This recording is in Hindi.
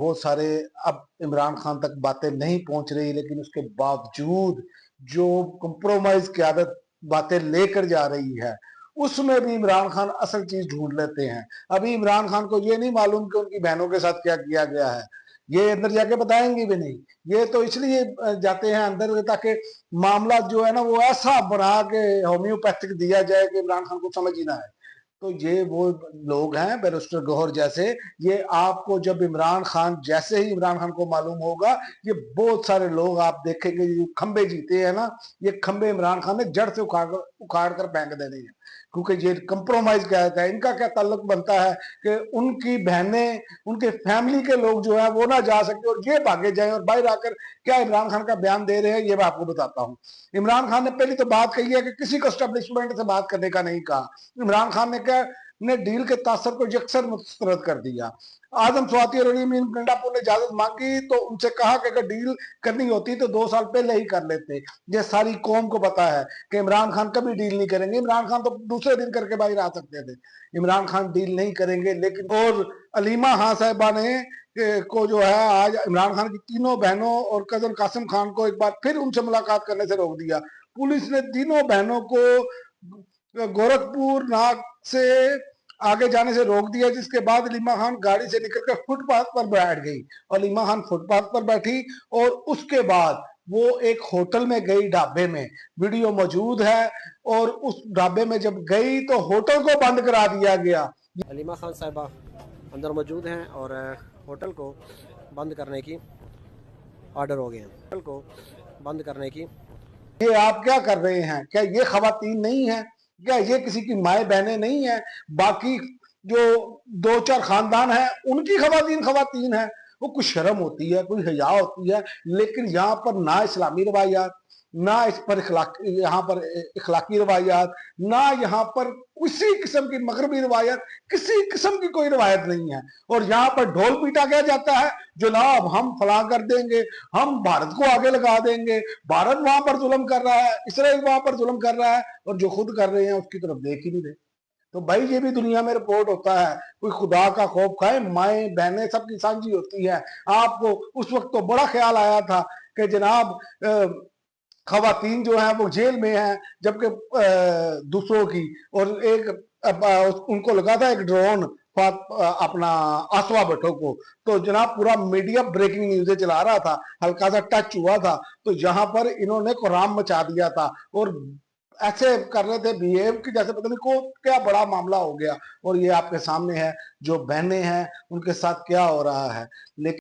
बहुत सारे अब इमरान खान तक बातें नहीं पहुंच रही, लेकिन उसके बावजूद जो कंप्रोमाइज की आदत बातें लेकर जा रही है, उसमें भी इमरान खान असल चीज ढूंढ लेते हैं। अभी इमरान खान को ये नहीं मालूम कि उनकी बहनों के साथ क्या किया गया है, ये अंदर जाके बताएंगे भी नहीं। ये तो इसलिए जाते हैं अंदर ताकि मामला जो है ना वो ऐसा बना के होम्योपैथिक दिया जाए कि इमरान खान को समझ ही ना आए। तो ये वो लोग हैं बैरिस्टर गौहर जैसे, ये आपको जब इमरान खान जैसे ही इमरान खान को मालूम होगा, ये बहुत सारे लोग आप देखेंगे ये खंबे जीते हैं ना, ये खंबे इमरान खान ने जड़ से उखाड़ कर फेंक देने हैं। क्योंकि ये कंप्रोमाइज क्या है, इनका क्या ताल्लुक बनता है कि उनकी बहनें, उनके फैमिली के लोग जो है वो ना जा सके और ये भागे जाए और बाहर आकर क्या इमरान खान का बयान दे रहे हैं, ये मैं आपको बताता हूँ। इमरान खान ने पहली तो बात कही है कि किसी को स्टैब्लिशमेंट से बात करने का नहीं कहा। इमरान खान ने क्या ने डील के तासर को यकसर मुस्तरद कर दिया। आजम स्वाति और अली गंडापुर ने इजाजत मांगी तो उनसे कहा कि अगर डील करनी होती तो 2 साल पहले ही कर लेते। ये सारी कौम को पता है कि इमरान खान कभी डील नहीं करेंगे। इमरान खान तो दूसरे दिन करके बाहर आ सकते थे, इमरान खान डील नहीं करेंगे। लेकिन और अलीमा खान साहिबा ने को जो है आज इमरान खान की तीनों बहनों और कजन कासिम खान को एक बार फिर उनसे मुलाकात करने से रोक दिया। पुलिस ने तीनों बहनों को गोरखपुर नाक से आगे जाने से रोक दिया, जिसके बाद अलीमा खान गाड़ी से निकलकर फुटपाथ पर बैठ गई। अलीमा खान फुटपाथ पर बैठी और उसके बाद वो एक होटल में गई, ढाबे में, वीडियो मौजूद है। और उस ढाबे में जब गई तो होटल को बंद करा दिया गया। अलीमा खान साहिबा अंदर मौजूद हैं और होटल को बंद करने की ऑर्डर हो गए हैं। होटल को बंद करने की ये आप क्या कर रहे हैं? क्या ये खवातीन नहीं है? क्या ये किसी की माए बहनें नहीं है? बाकी जो 2-4 खानदान है उनकी खवातीन खवातीन है। वो कुछ शर्म होती है, कोई हया होती है। लेकिन यहाँ पर ना इस्लामी रवायात, ना इस पर यहाँ पर इखलाकी रवायात, ना यहाँ पर किसी किस्म की मगरबी रवायत, किसी किस्म की कोई रवायत नहीं है। और यहाँ पर ढोल पीटा गया जाता है, जनाब हम फला कर देंगे, हम भारत को आगे लगा देंगे, भारत वहां पर जुल्म कर रहा है, इसराइल वहां पर जुल्म कर रहा है, और जो खुद कर रहे हैं उसकी तरफ देख ही नहीं रहे। तो भाई ये भी दुनिया में रिपोर्ट होता है। कोई खुदा का खौफ खाए, माए बहनें सबकी साझी होती है। आपको उस वक्त तो बड़ा ख्याल आया था कि जनाब खवातीन जो है वो जेल में है, जबकि दूसरों की, और एक उनको लगा था एक ड्रोन अपना आसवा भट्टो को। तो जनाब पूरा मीडिया ब्रेकिंग न्यूज़ चला रहा था, हल्का सा टच हुआ था तो यहाँ पर इन्होंने कोराम मचा दिया था और ऐसे कर रहे थे बिहेव कि जैसे पता नहीं को क्या बड़ा मामला हो गया। और ये आपके सामने है जो बहनें हैं उनके साथ क्या हो रहा है। लेकिन